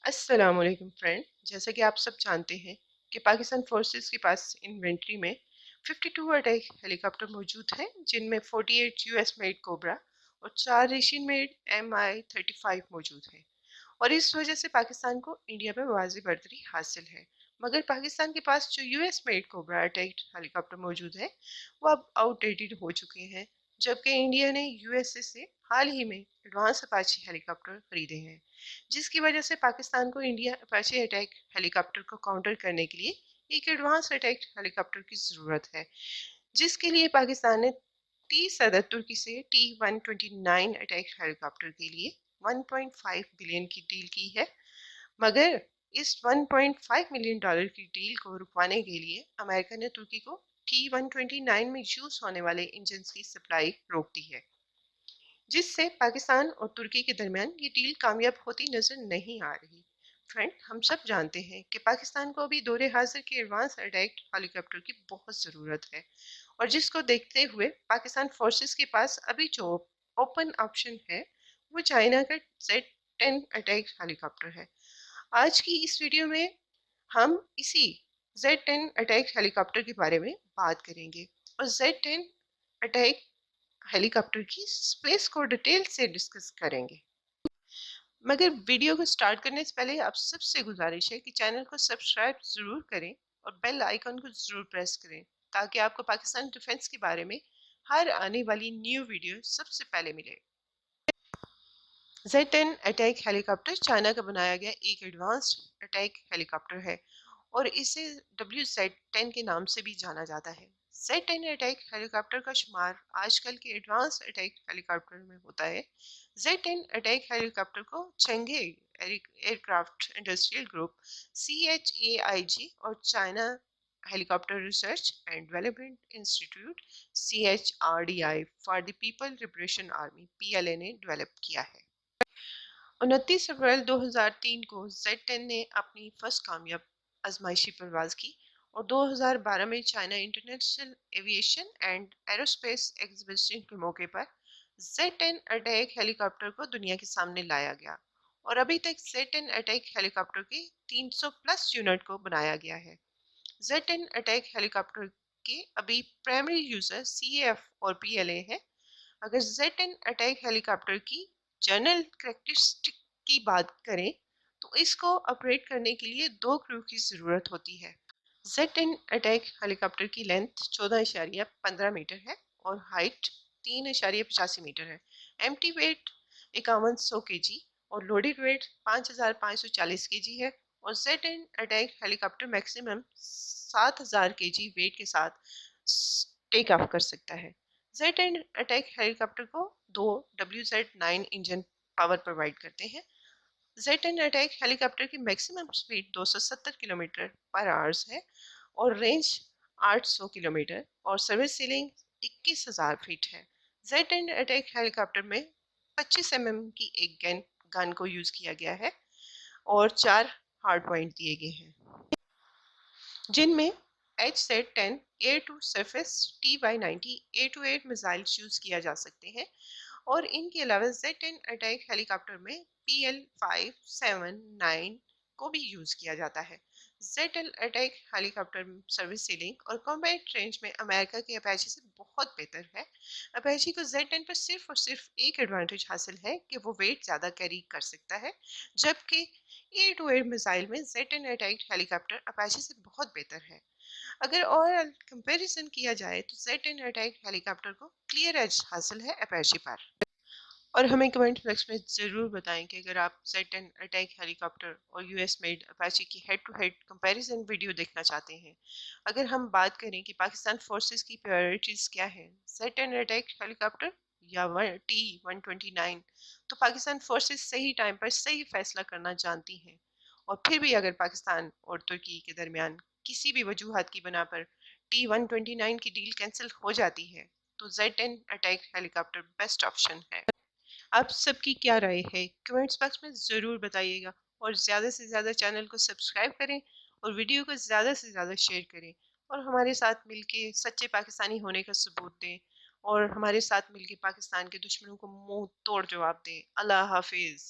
अस्सलाम वालेकुम फ्रेंड। जैसा कि आप सब जानते हैं कि पाकिस्तान फोर्सेस के पास इन्वेंट्री में 52 अटैक हेलीकॉप्टर मौजूद हैं, जिनमें 48 यूएस मेड कोबरा और 4 एशियन मेड MI-35 मौजूद हैं। और इस वजह से पाकिस्तान को इंडिया में वाजिब बर्तरी हासिल है। मगर पाकिस्तान के पास जो US made cobra attack helicopter मौजूद है वो अब आउटडेटेड हो चुके हैं, जबकि इंडिया ने यूएसए से हाल ही में एडवांस अपाची हेलीकॉप्टर खरीदे हैं, जिसकी वजह से पाकिस्तान को इंडिया अपाची अटैक हेलीकॉप्टर को काउंटर करने के लिए एक एडवांस अटैक हेलीकॉप्टर की ज़रूरत है, जिसके लिए पाकिस्तान ने 30 अदद तुर्की से T-129 अटैक हेलीकॉप्टर के लिए 1.5 बिलियन की डील की है। मगर इस 1.5 मिलियन डॉलर की डील को रुकवाने के लिए अमेरिका ने तुर्की को T-129 में यूज होने वाले इंजन की सप्लाई रोक दी है, जिससे पाकिस्तान और तुर्की के दरमियान ये डील कामयाब होती नजर नहीं आ रही। फ्रेंड, हम सब जानते हैं कि पाकिस्तान को अभी दौरे हाजिर के एडवांस अटैक हेलीकॉप्टर की बहुत ज़रूरत है, और जिसको देखते हुए पाकिस्तान फोर्सेस के पास अभी जो ओपन ऑप्शन है वो चाइना का Z-10 अटैक हेलीकॉप्टर है। आज की इस वीडियो में हम इसी Z-10 अटैक हेलीकॉप्टर के बारे में बात करेंगे और Z-10 अटैक हेलीकॉप्टर की स्पेस को डिटेल से डिस्कस करेंगे। मगर वीडियो को स्टार्ट करने से पहले आप सबसे गुजारिश है कि चैनल को सब्सक्राइब ज़रूर करें और बेल आइकन को ज़रूर प्रेस करें, ताकि आपको पाकिस्तान डिफेंस के बारे में हर आने वाली न्यू वीडियो सबसे पहले मिले। Z-10 अटैक हेलीकॉप्टर चाइना का बनाया गया एक एडवांस्ड अटैक हेलीकॉप्टर है और इसे WZ-10 के नाम से भी जाना जाता है। Z-10 अटैक हेलीकॉप्टर का शुमार आजकल के एडवांस अटैक हेलीकॉप्टर में होता है। Z-10 अटैक हेलीकॉप्टर को चेंगे एयरक्राफ्ट इंडस्ट्रियल ग्रुप CHAIG और China helicopter research and development institute CHRDI for the people liberation army PLA ने डेवलप किया है। 29 अप्रैल 2003 को Z-10 ने अपनी फर्स्ट कामयाब आजमाइशी परवाज की और 2012 में China international aviation and aerospace exhibition के मौके पर Z-10 अटैक हेलीकॉप्टर को दुनिया के सामने लाया गया और अभी तक Z-10 अटैक हेलीकॉप्टर के 300 प्लस यूनिट को बनाया गया है। Z-10 अटैक हेलीकॉप्टर के अभी प्राइमरी यूजर CAF और PLA है। अगर Z-10 अटैक हेलीकॉप्टर की जनरल करैक्टरिस्टिक की बात करें तो इसको ऑपरेट करने के लिए 2 क्रू की ज़रूरत होती है। Z-10 अटैक हेलीकॉप्टर की लेंथ 14.15 मीटर है और हाइट 3.85 मीटर है। एम्प्टी वेट 5100 kg और लोडेड वेट 5540 kg है और Z-10 attack helicopter maximum 7000 kg weight के साथ टेक ऑफ कर सकता है। Z-10 अटैक हेलीकॉप्टर को 2 WZ-9 इंजन पावर प्रोवाइड करते हैं। Z-10 अटैक हेलीकॉप्टर की मैक्सिमम स्पीड 270 किलोमीटर पर आवर्स है और रेंज 800 किलोमीटर और सर्विस सीलिंग 21,000 फीट है। Z-10 अटैक हेलीकॉप्टर में 25 की एक गन को यूज किया गया है और 4 हार्ड पॉइंट दिए गए हैं, जिनमें HZ-10 air to surface TY-90 A-8 missile use किया जा सकते हैं और इनके अलावा Z-10 अटैक हेलीकॉप्टर में PL-579 को भी यूज किया जाता है। Z-10 attack helicopter service ceiling और कॉम्बैट रेंज में अमेरिका के अपाचे से बहुत बेहतर है। अपाचे को Z-10 पर सिर्फ और सिर्फ एक एडवांटेज हासिल है कि वो वेट ज़्यादा कैरी कर सकता है, जबकि A-8 मिसाइल में Z-10 अटैक हेलीकॉप्टर अपाचे से बहुत बेहतर है। अगर ओवरऑल कंपैरिजन किया जाए तो Z-10 अटैक हेलीकॉप्टर को क्लियर एज हासिल है अपाचे पर। और हमें कमेंट बॉक्स में ज़रूर बताएं कि अगर आप Z-10 अटैक हेलीकॉप्टर और यूएस मेड अपाचे की head to head comparison video देखना चाहते हैं। अगर हम बात करें कि पाकिस्तान फोर्सेस की प्रायोरिटीज़ क्या है, Z-10 अटैक हेलीकॉप्टर या T-129, तो पाकिस्तान फोर्सेस सही टाइम पर सही फैसला करना जानती हैं। और फिर भी अगर पाकिस्तान और तुर्की के दरमियान किसी भी वजूहत की बना पर T-129 की डील कैंसिल हो जाती है तो Z-10 attack helicopter best option है। आप सबकी क्या राय है कमेंट्स बॉक्स में ज़रूर बताइएगा और ज़्यादा से ज़्यादा चैनल को सब्सक्राइब करें और वीडियो को ज़्यादा से ज़्यादा शेयर करें और हमारे साथ मिलके सच्चे पाकिस्तानी होने का सबूत दें और हमारे साथ मिलके पाकिस्तान के दुश्मनों को मुंह तोड़ जवाब दें। अल्लाह हाफिज़।